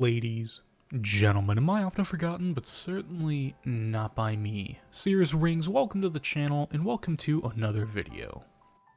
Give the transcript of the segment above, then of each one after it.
Ladies, gentlemen, am I often forgotten, but certainly not by me. Sears Rings, welcome to the channel, and welcome to another video.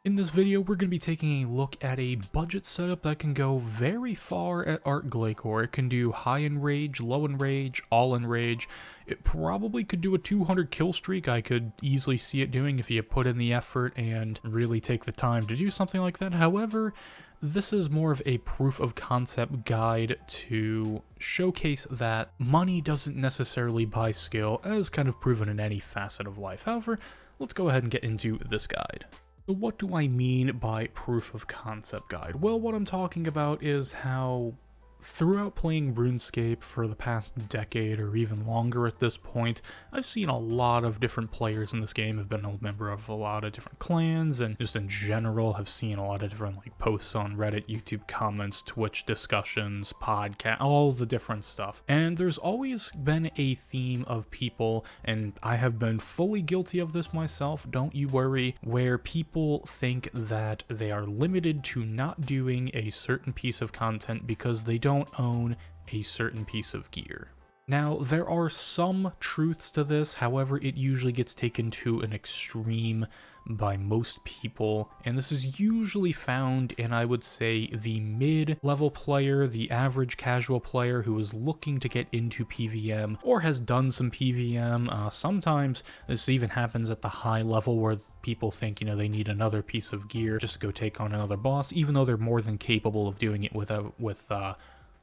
In this video, we're going to be taking a look at a budget setup that can go very far at Art glacor. It can do high in rage, low in rage, all in rage. It probably could do a 200 kill streak. I could easily see it doing if you put in the effort and really take the time to do something like that. However, this is more of a proof of concept guide to showcase that money doesn't necessarily buy skill, as kind of proven in any facet of life. However, let's go ahead and get into this guide. So what do I mean by proof of concept guide? Well, what I'm talking about is how throughout playing RuneScape for the past decade or even longer at this point, I've seen a lot of different players in this game. I've been a member of a lot of different clans, and just in general have seen a lot of different posts on Reddit, YouTube comments, Twitch discussions, podcast, all the different stuff. And there's always been a theme of people, and I have been fully guilty of this myself, don't you worry, where people think that they are limited to not doing a certain piece of content because they don't own a certain piece of gear. Now, there are some truths to this, however, it usually gets taken to an extreme by most people, and this is usually found in, I would say, the mid-level player, the average casual player who is looking to get into PvM or has done some PvM. Sometimes this even happens at the high level where people think, they need another piece of gear just to go take on another boss, even though they're more than capable of doing it with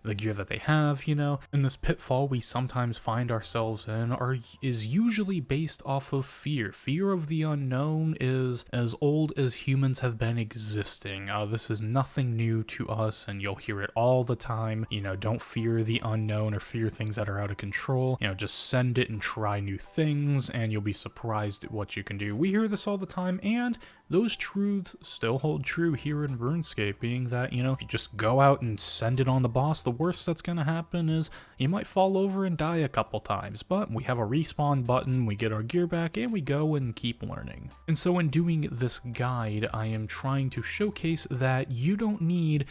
the gear that they have, And this pitfall we sometimes find ourselves in is usually based off of fear. Fear of the unknown is as old as humans have been existing. This is nothing new to us, and you'll hear it all the time. Don't fear the unknown or fear things that are out of control. Just send it and try new things, and you'll be surprised at what you can do. We hear this all the time, and those truths still hold true here in RuneScape, being that, if you just go out and send it on the boss, the worst that's going to happen is you might fall over and die a couple times, but we have a respawn button, we get our gear back, and we go and keep learning. And so in doing this guide, I am trying to showcase that you don't need,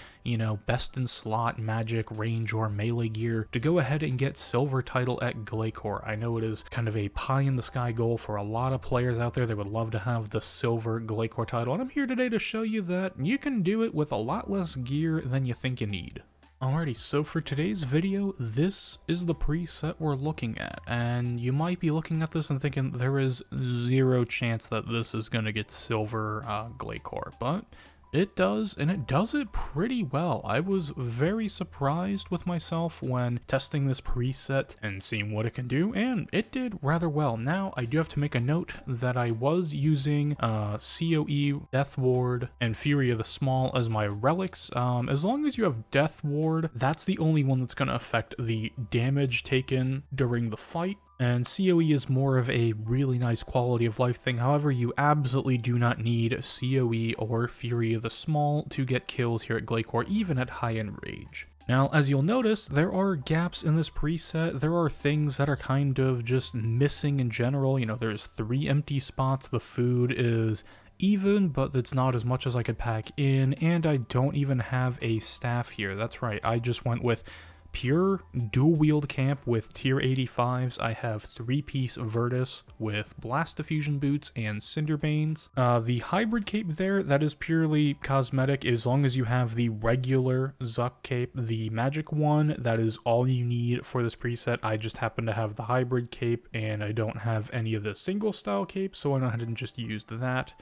best in slot, magic, range, or melee gear to go ahead and get silver title at glacor. I know it is kind of a pie-in-the-sky goal for a lot of players out there. They would love to have the silver glacor title, and I'm here today to show you that you can do it with a lot less gear than you think you need. Alrighty, so for today's video, this is the preset we're looking at, and you might be looking at this and thinking there is zero chance that this is going to get silver glacor, but it does, and it does it pretty well. I was very surprised with myself when testing this preset and seeing what it can do, and it did rather well. Now, I do have to make a note that I was using COE, Death Ward, and Fury of the Small as my relics. As long as you have Death Ward, that's the only one that's going to affect the damage taken during the fight. And COE is more of a really nice quality of life thing. However, you absolutely do not need COE or Fury of the Small to get kills here at glacor, even at high-end rage. Now, as you'll notice, there are gaps in this preset. There are things that are kind of just missing in general. There's 3 empty spots. The food is even, but it's not as much as I could pack in, and I don't even have a staff here. That's right, I just went with pure dual wield camp with tier 85s. I have 3-piece Virtus with blast diffusion boots and cinderbanes. The hybrid cape there, that is purely cosmetic. As long as you have the regular Zuck cape, the magic one, that is all you need for this preset. I just happen to have the hybrid cape, and I don't have any of the single style capes, so I went ahead and just used that.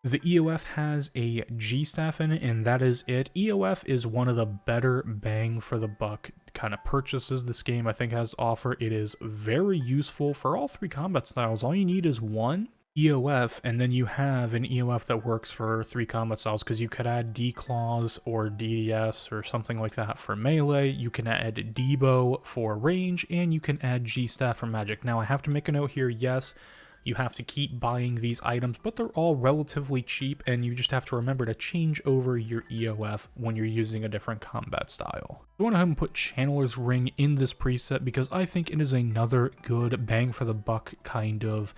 The EOF has a G-Staff in it, and that is it. EOF is one of the better bang for the buck kind of purchases this game I think has to offer. It is very useful for all 3 combat styles. All you need is one EOF, and then you have an EOF that works for 3 combat styles, because you could add D-Claws or DDS or something like that for melee. You can add Debo for range, and you can add G-Staff for magic. Now, I have to make a note here, yes, you have to keep buying these items, but they're all relatively cheap, and you just have to remember to change over your EOF when you're using a different combat style. I went ahead and put Channeler's Ring in this preset because I think it is another good bang for the buck kind of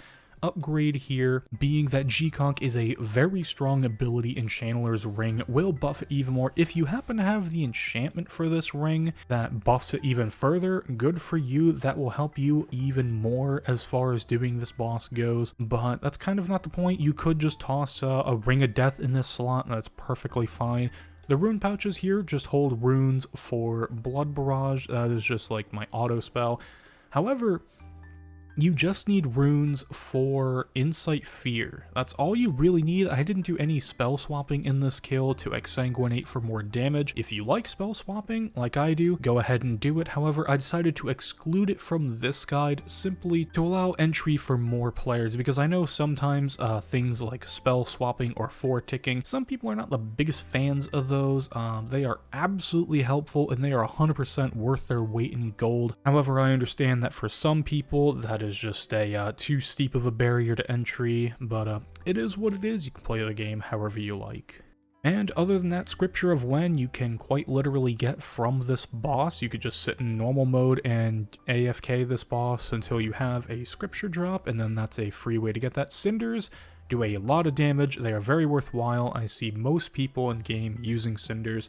upgrade here being that G-Conk is a very strong ability in Chandler's Ring, will buff it even more. If you happen to have the enchantment for this ring that buffs it even further, good for you. That will help you even more as far as doing this boss goes, but that's kind of not the point. You could just toss a Ring of Death in this slot, and that's perfectly fine. The rune pouches here just hold runes for Blood Barrage. That is just like my auto spell. However, you just need runes for Insight Fear. That's all you really need. I didn't do any spell swapping in this kill to exsanguinate for more damage. If you like spell swapping, like I do, go ahead and do it. However, I decided to exclude it from this guide simply to allow entry for more players, because I know sometimes things like spell swapping or 4-ticking, some people are not the biggest fans of those. They are absolutely helpful and they are 100% worth their weight in gold. However, I understand that for some people that is just a too steep of a barrier to entry, but it is what it is. You can play the game however you like. And other than that, Scripture of When you can quite literally get from this boss. You could just sit in normal mode and AFK this boss until you have a Scripture drop, and then that's a free way to get that. Cinders do a lot of damage. They are very worthwhile. I see most people in game using Cinders.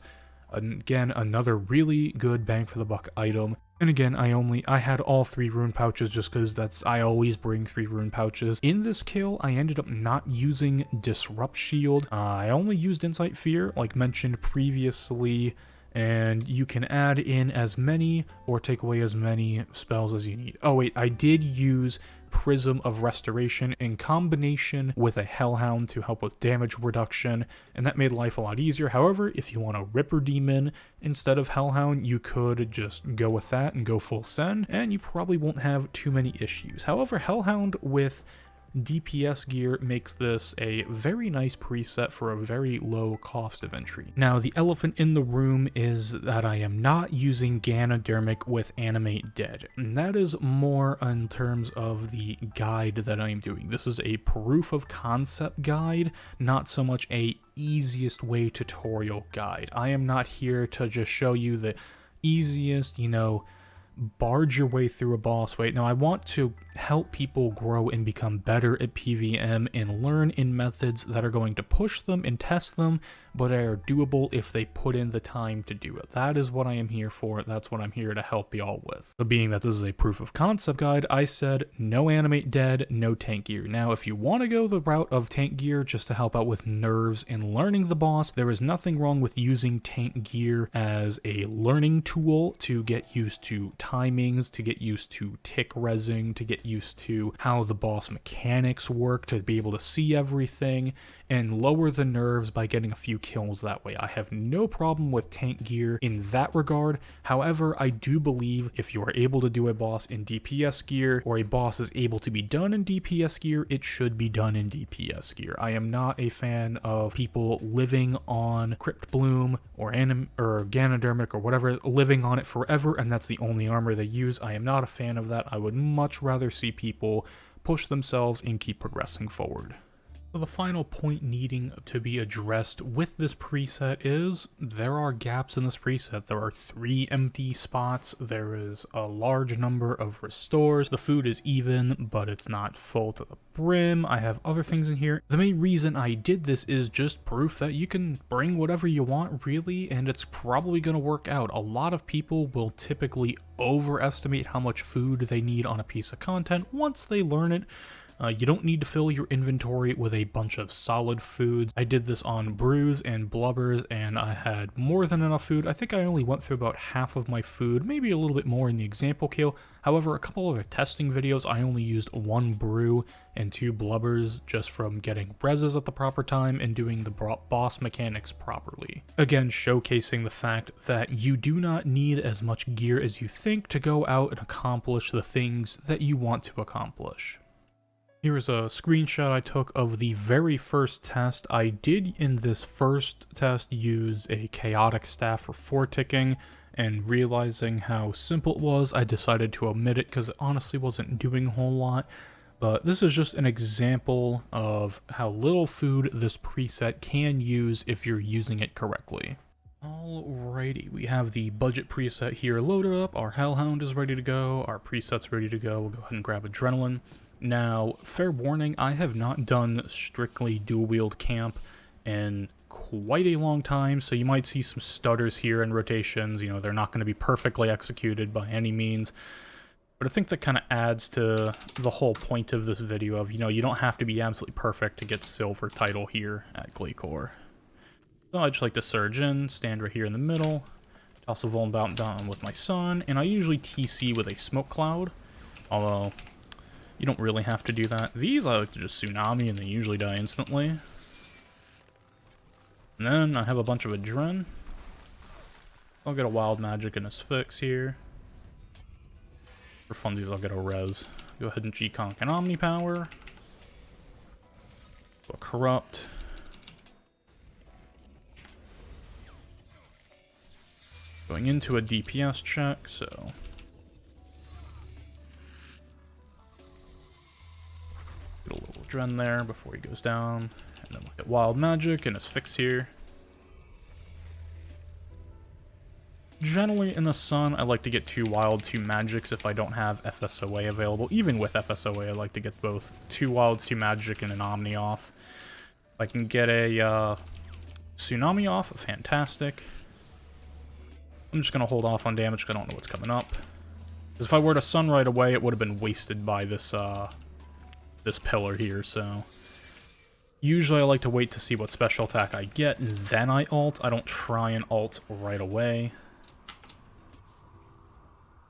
Again, another really good bang for the buck item. And again, I had all 3 rune pouches just because I always bring 3 rune pouches. In this kill, I ended up not using Disrupt Shield. I only used Insight Fear, like mentioned previously, and you can add in as many or take away as many spells as you need. Oh wait, I did use Prism of Restoration in combination with a Hellhound to help with damage reduction, and that made life a lot easier. However, if you want a Ripper Demon instead of Hellhound, you could just go with that and go full send, and you probably won't have too many issues. However, Hellhound with DPS gear makes this a very nice preset for a very low cost of entry. Now, the elephant in the room is that I am not using Ganodermic with Animate Dead, and that is more in terms of the guide that I am doing. This is a proof of concept guide, not so much a easiest way tutorial guide. I am not here to just show you the easiest, barge your way through a boss fight. Now, I want to help people grow and become better at PvM and learn in methods that are going to push them and test them, but are doable if they put in the time to do it. That is what I am here for. That's what I'm here to help y'all with. So being that this is a proof of concept guide, I said no Animate Dead, no Tank Gear. Now, if you want to go the route of Tank Gear just to help out with nerves and learning the boss, there is nothing wrong with using Tank Gear as a learning tool to get used to timings, to get used to tick resing, to get used to how the boss mechanics work, to be able to see everything and lower the nerves by getting a few kills that way. I have no problem with Tank Gear in that regard. However, I do believe if you are able to do a boss in DPS gear, or a boss is able to be done in DPS gear, it should be done in DPS gear. I am not a fan of people living on Crypt Bloom or Ganodermic or whatever, living on it forever, and that's the only armor they use. I am not a fan of that. I would much rather see people push themselves and keep progressing forward. So the final point needing to be addressed with this preset is there are gaps in this preset. There are 3 empty spots. There is a large number of restores. The food is even, but it's not full to the brim. I have other things in here. The main reason I did this is just proof that you can bring whatever you want, really, and it's probably going to work out. A lot of people will typically overestimate how much food they need on a piece of content once they learn it. You don't need to fill your inventory with a bunch of solid foods. I did this on brews and blubbers, and I had more than enough food. I think I only went through about half of my food, maybe a little bit more in the example kill. However, a couple other testing videos, I only used 1 brew and 2 blubbers just from getting reses at the proper time and doing the boss mechanics properly. Again, showcasing the fact that you do not need as much gear as you think to go out and accomplish the things that you want to accomplish. Here's a screenshot I took of the very first test. I did in this first test use a chaotic staff for 4-ticking, and realizing how simple it was, I decided to omit it because it honestly wasn't doing a whole lot. But this is just an example of how little food this preset can use if you're using it correctly. Alrighty, we have the budget preset here loaded up, our Hellhound is ready to go, our preset's ready to go. We'll go ahead and grab Adrenaline. Now, fair warning, I have not done strictly dual-wield camp in quite a long time, so you might see some stutters here in rotations. You know, they're not going to be perfectly executed by any means, but I think that kind of adds to the whole point of this video of, you know, you don't have to be absolutely perfect to get silver title here at glacor. So I just like to surge in, stand right here in the middle, toss a vuln down with my sun, and I usually TC with a smoke cloud, although you don't really have to do that. These I like to just tsunami and they usually die instantly. And then I have a bunch of adren. I'll get a wild magic and a fix here. For funsies, I'll get a res. Go ahead and G-Conk an Omni Power. Go a Corrupt. Going into a DPS check, so get a little adren there before he goes down. And then we'll get wild magic and his fix here. Generally in the sun, I like to get 2 wild, 2 magics if I don't have FSOA available. Even with FSOA, I like to get both 2 wilds, 2 magic, and an Omni off. If I can get a Tsunami off, fantastic. I'm just going to hold off on damage because I don't know what's coming up. Because if I were to sun right away, it would have been wasted by this, this pillar here, so usually I like to wait to see what special attack I get, and then I ult. I don't try and ult right away.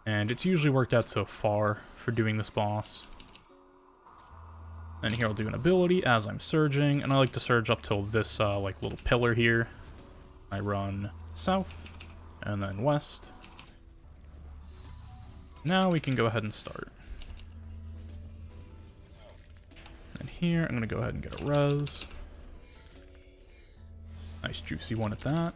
And it's usually worked out so far for doing this boss. And here I'll do an ability as I'm surging, and I like to surge up till this, like, little pillar here. I run south, and then west. Now we can go ahead and start. And here, I'm going to go ahead and get a res. Nice juicy one at that.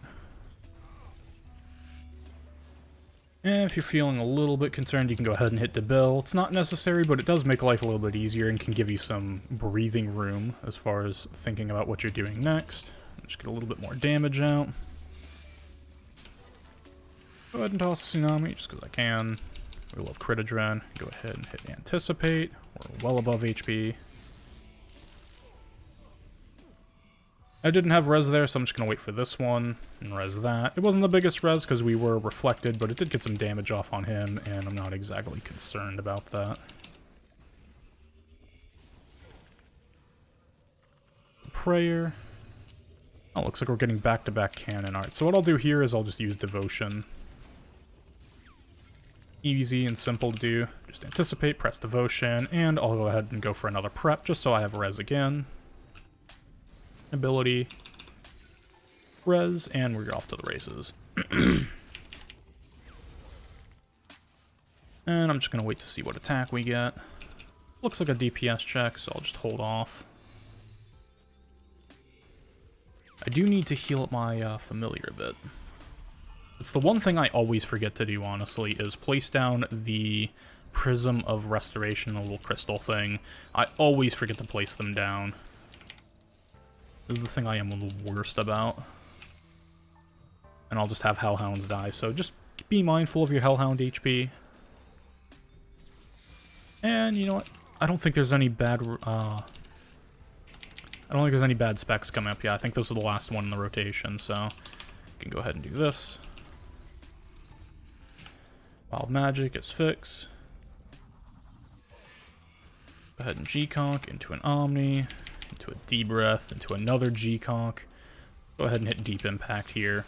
And if you're feeling a little bit concerned, you can go ahead and hit Debil. It's not necessary, but it does make life a little bit easier and can give you some breathing room as far as thinking about what you're doing next. Just get a little bit more damage out. Go ahead and toss a Tsunami, just because I can. We love crit adren. Go ahead and hit Anticipate. We're well above HP. I didn't have res there, so I'm just going to wait for this one and res that. It wasn't the biggest res because we were reflected, but it did get some damage off on him, and I'm not exactly concerned about that. Prayer. Oh, looks like we're getting back-to-back cannon art. So what I'll do here is I'll just use Devotion. Easy and simple to do. Just anticipate, press Devotion, and I'll go ahead and go for another prep just so I have res again. Ability, res, and we're off to the races. And I'm just going to wait to see what attack we get. Looks like a DPS check, so I'll just hold off. I do need to heal up my familiar a bit. It's the one thing I always forget to do, honestly, is place down the Prism of Restoration, the little crystal thing. I always forget to place them down. This is the thing I am the worst about. And I'll just have Hellhounds die, so just be mindful of your Hellhound HP. And, you know what? I don't think there's any bad, I don't think there's any bad specs coming up. Yeah, I think those are the last one in the rotation, so you can go ahead and do this. Wild Magic is fix. Go ahead and G-Conk into an Omni. Into a D-Breath, into another G-Conk. Go ahead and hit Deep Impact here.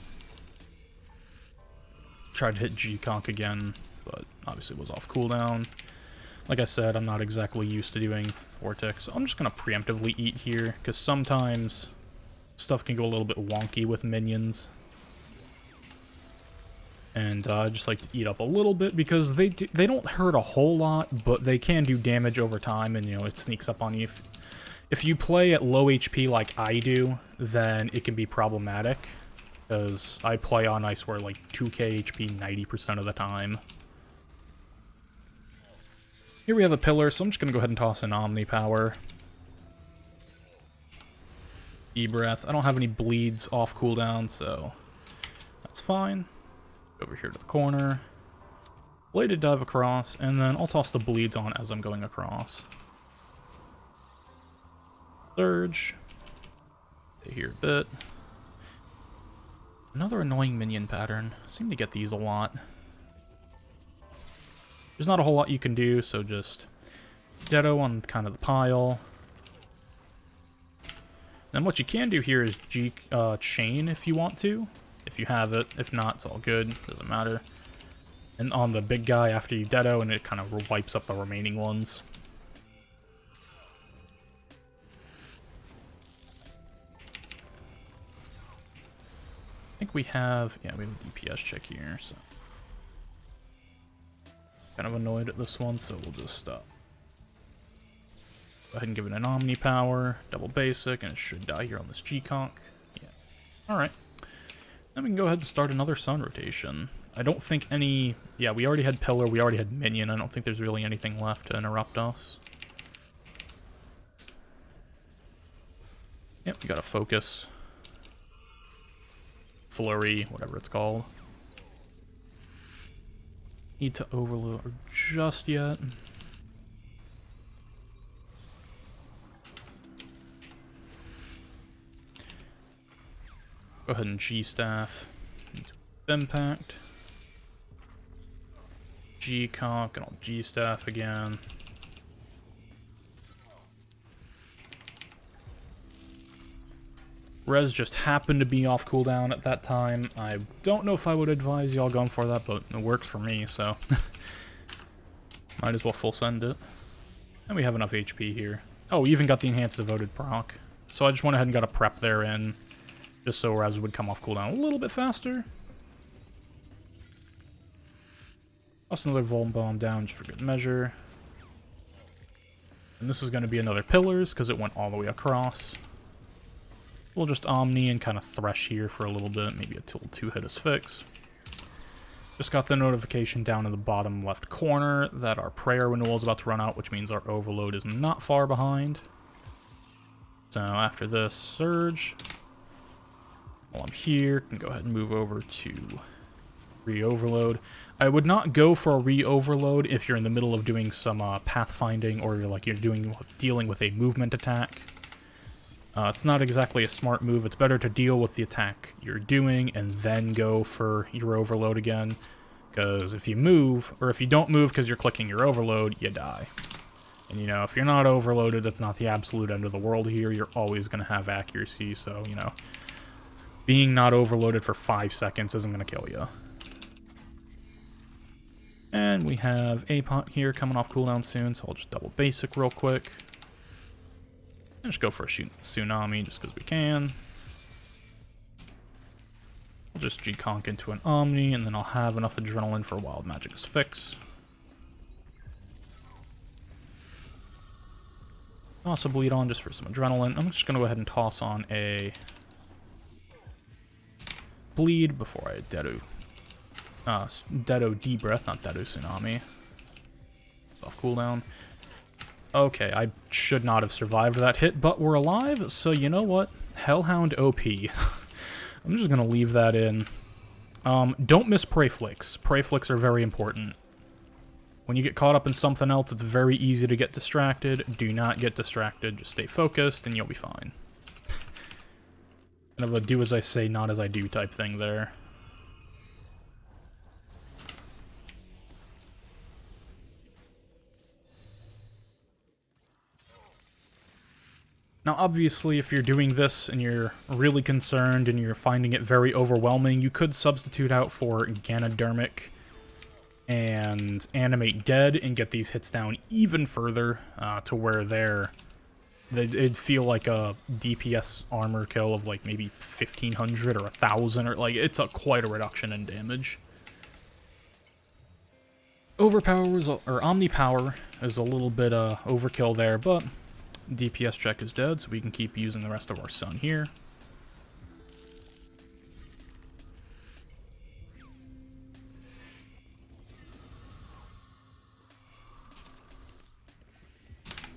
Tried to hit G-Conk again, but obviously was off cooldown. Like I said, I'm not exactly used to doing Vortex, so I'm just going to preemptively eat here, because sometimes stuff can go a little bit wonky with minions. And I just like to eat up a little bit, because they don't hurt a whole lot, but they can do damage over time, and, you know, it sneaks up on you. If you play at low HP like I do, then it can be problematic, because I play on I swear like 2k HP 90% of the time. Here we have a pillar, so I'm just going to go ahead and toss an Omni Power. E-Breath. I don't have any bleeds off cooldown, so that's fine. Over here to the corner. Bladed Dive across, and then I'll toss the bleeds on as I'm going across. Surge. Stay here a bit. Another annoying minion pattern. Seem to get these a lot. There's not a whole lot you can do, so just Ditto on kind of the pile. Then what you can do here is chain if you want to. If you have it. If not, it's all good. Doesn't matter. And on the big guy after you Ditto, and it kind of wipes up the remaining ones. I think we have... yeah, we have a DPS check here, so... kind of annoyed at this one, so we'll just go ahead and give it an Omni Power, double basic, and it should die here on this G-Conk. Yeah. Alright. Then we can go ahead and start another Sun rotation. I don't think any... yeah, we already had Pillar, we already had Minion. I don't think there's really anything left to interrupt us. Yep, we gotta focus. Flurry, whatever it's called. Need to overload just yet. Go ahead and G-Staff. Impact. G-Conk, and I'll G-Staff again. Res just happened to be off cooldown at that time. I don't know if I would advise y'all going for that, but it works for me, so... might as well full send it. And we have enough HP here. Oh, we even got the enhanced devoted proc. So I just went ahead and got a prep there in, just so Res would come off cooldown a little bit faster. Toss another Vuln Bomb down just for good measure. And this is going to be another Pillars, because it went all the way across. We'll just Omni and kind of Thresh here for a little bit, maybe until 2-hit us fix. Just got the notification down in the bottom left corner that our prayer renewal is about to run out, which means our overload is not far behind. So after this Surge, while I'm here, can go ahead and move over to re-overload. I would not go for a re-overload if you're in the middle of doing some pathfinding, or you're dealing with a movement attack. It's not exactly a smart move. It's better to deal with the attack you're doing and then go for your overload again. Because if you move, or if you don't move because you're clicking your overload, you die. And, you know, if you're not overloaded, that's not the absolute end of the world here. You're always going to have accuracy, so, you know, being not overloaded for 5 seconds isn't going to kill you. And we have A-Pot here coming off cooldown soon, so I'll just double basic real quick. And just go for a Tsunami just because we can. I'll just G-Conk into an Omni, and then I'll have enough Adrenaline for a Wild Magic's Fix. Toss a Bleed on just for some Adrenaline. I'm just going to go ahead and toss on a Bleed before I Ditto. Ditto D-Breath, not Ditto Tsunami. Off cooldown. Okay, I should not have survived that hit, but we're alive, so you know what? Hellhound OP. I'm just gonna leave that in. Don't miss Prey Flicks. Prey Flicks are very important. When you get caught up in something else, it's very easy to get distracted. Do not get distracted. Just stay focused, and you'll be fine. Kind of a do as I say, not as I do type thing there. Now, obviously, if you're doing this and you're really concerned and you're finding it very overwhelming, you could substitute out for Ganodermic and Animate Dead and get these hits down even further to where it'd feel like a DPS armor kill of like maybe 1,500 or 1,000, or like it's quite a reduction in damage. Omni Power is a little bit overkill there, but DPS check is dead, so we can keep using the rest of our Sun here.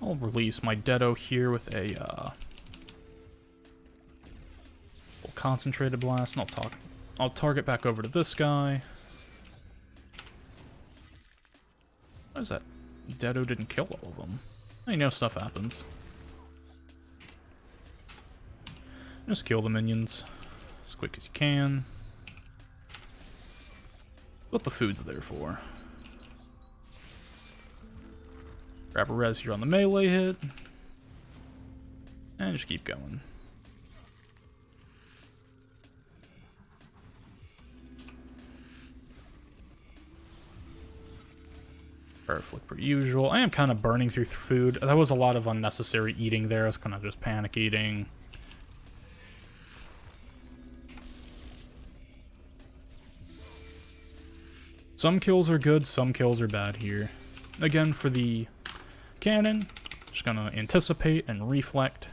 I'll release my Ditto here with a concentrated blast, and I'll target back over to this guy. What is that? Ditto didn't kill all of them. You know, stuff happens. Just kill the minions as quick as you can. What the food's there for. Grab a res here on the melee hit. And just keep going. Flick per usual. I am kind of burning through food. That was a lot of unnecessary eating there. I was kind of just panic eating. Some kills are good, some kills are bad here. Again, for the cannon, just gonna anticipate and reflect.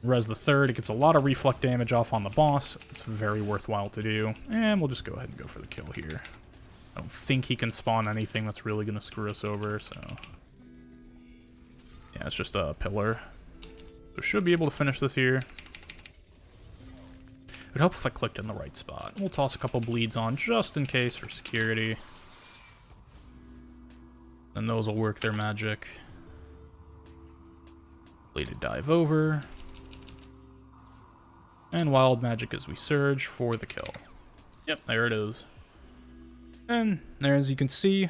Res the third, it gets a lot of reflect damage off on the boss. It's very worthwhile to do. And we'll just go ahead and go for the kill here. I don't think he can spawn anything that's really gonna screw us over, so... yeah, it's just a pillar. So should be able to finish this here. It'd help if I clicked in the right spot. We'll toss a couple bleeds on just in case for security. And those will work their magic. Bladed dive over. And wild magic as we surge for the kill. Yep, there it is. And there, as you can see,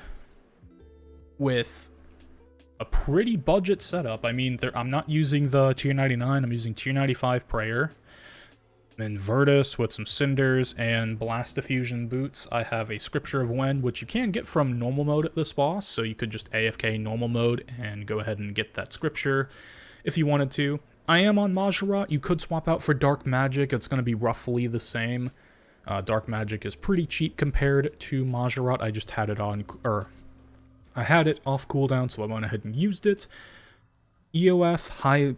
with a pretty budget setup. I mean, I'm not using the tier 99, I'm using tier 95 prayer. In Virtus with some cinders and blast diffusion boots, I have a Scripture of Wind, which you can get from normal mode at this boss, so you could just AFK normal mode and go ahead and get that Scripture if you wanted to. I am on Majorat. You could swap out for Dark Magic. It's going to be roughly the same. Dark Magic is pretty cheap compared to Majorat. I just had it on, or I had it off cooldown, so I went ahead and used it. EOF,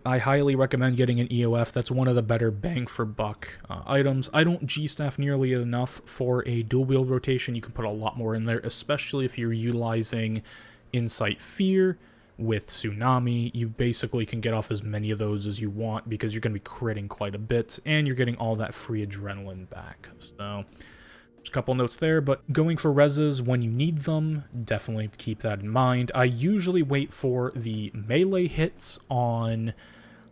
I highly recommend getting an EOF. That's one of the better bang for buck items. I don't G-staff nearly enough for a dual wield rotation. You can put a lot more in there, especially if you're utilizing Insight Fear with Tsunami. You basically can get off as many of those as you want because you're going to be critting quite a bit, and you're getting all that free adrenaline back. So... a couple notes there, but going for reses when you need them, definitely keep that in mind. I usually wait for the melee hits on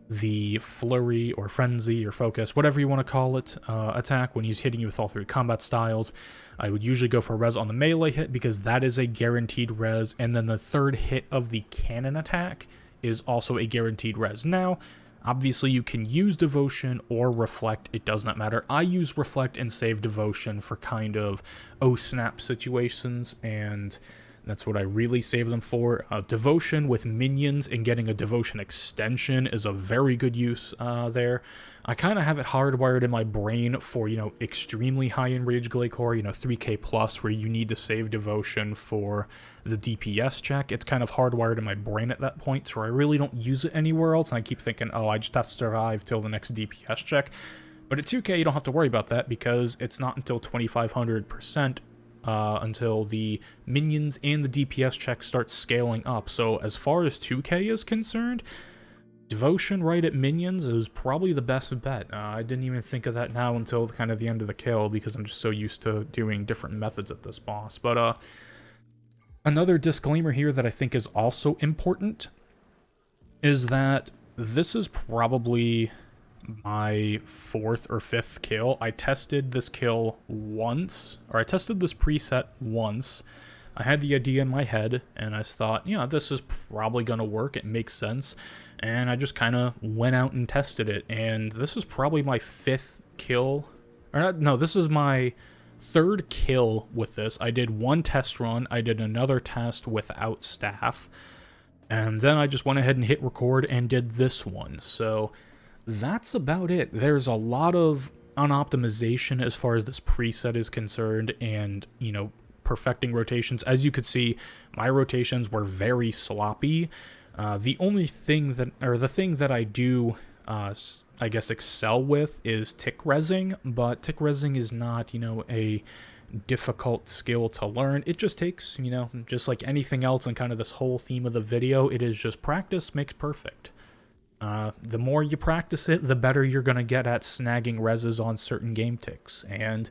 the flurry or frenzy or focus, whatever you want to call it, attack when he's hitting you with all three combat styles. I would usually go for res on the melee hit because that is a guaranteed res, and then the third hit of the cannon attack is also a guaranteed res. Now, obviously, you can use Devotion or Reflect. It does not matter. I use Reflect and save Devotion for kind of oh-snap situations, and that's what I really save them for. Devotion with minions and getting a Devotion extension is a very good use there. I kind of have it hardwired in my brain for, you know, extremely high enrage glacor, you know, 3k plus, where you need to save Devotion for the DPS check. It's kind of hardwired in my brain at that point, so I really don't use it anywhere else, and I keep thinking, oh, I just have to survive till the next DPS check. But at 2k, you don't have to worry about that, because it's not until 2500% until the minions and the DPS check start scaling up. So as far as 2k is concerned, Devotion right at minions is probably the best bet. I didn't even think of that now until kind of the end of the kill, because I'm just so used to doing different methods at this boss. But another disclaimer here that I think is also important is that this is probably my 4th or 5th kill. I tested this kill once, or I tested this preset once. I had the idea in my head, and I thought, yeah, this is probably going to work. It makes sense. And I just kind of went out and tested it. And this is probably my 5th kill. Or not, no, this is my 3rd kill with this. I did one test run. I did another test without staff. And then I just went ahead and hit record and did this one. So that's about it. There's a lot of unoptimization as far as this preset is concerned, and, you know, perfecting rotations. As you could see, my rotations were very sloppy. The only thing that, or the thing that I do, I guess, excel with is tick resing, but tick resing is not, you know, a difficult skill to learn. It just takes, you know, just like anything else and kind of this whole theme of the video, it is just practice makes perfect. The more you practice it, the better you're going to get at snagging reses on certain game ticks, and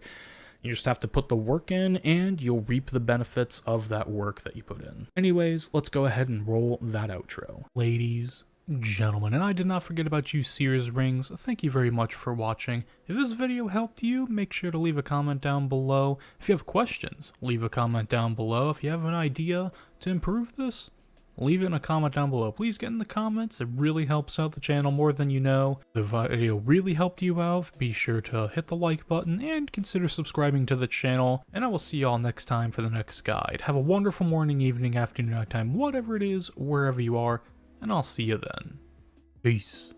you just have to put the work in, and you'll reap the benefits of that work that you put in. Anyways, let's go ahead and roll that outro. Ladies gentlemen, and I did not forget about you Sears rings. Thank you very much for watching. If this video helped you, make sure to leave a comment down below. If you have questions, leave a comment down below. If you have an idea to improve this, leave it in a comment down below. Please get in the comments. It really helps out the channel more than you know. If the video really helped you out, be sure to hit the like button and consider subscribing to the channel. And I will see y'all next time for the next guide. Have a wonderful morning, evening, afternoon, nighttime, whatever it is, wherever you are. And I'll see you then. Peace.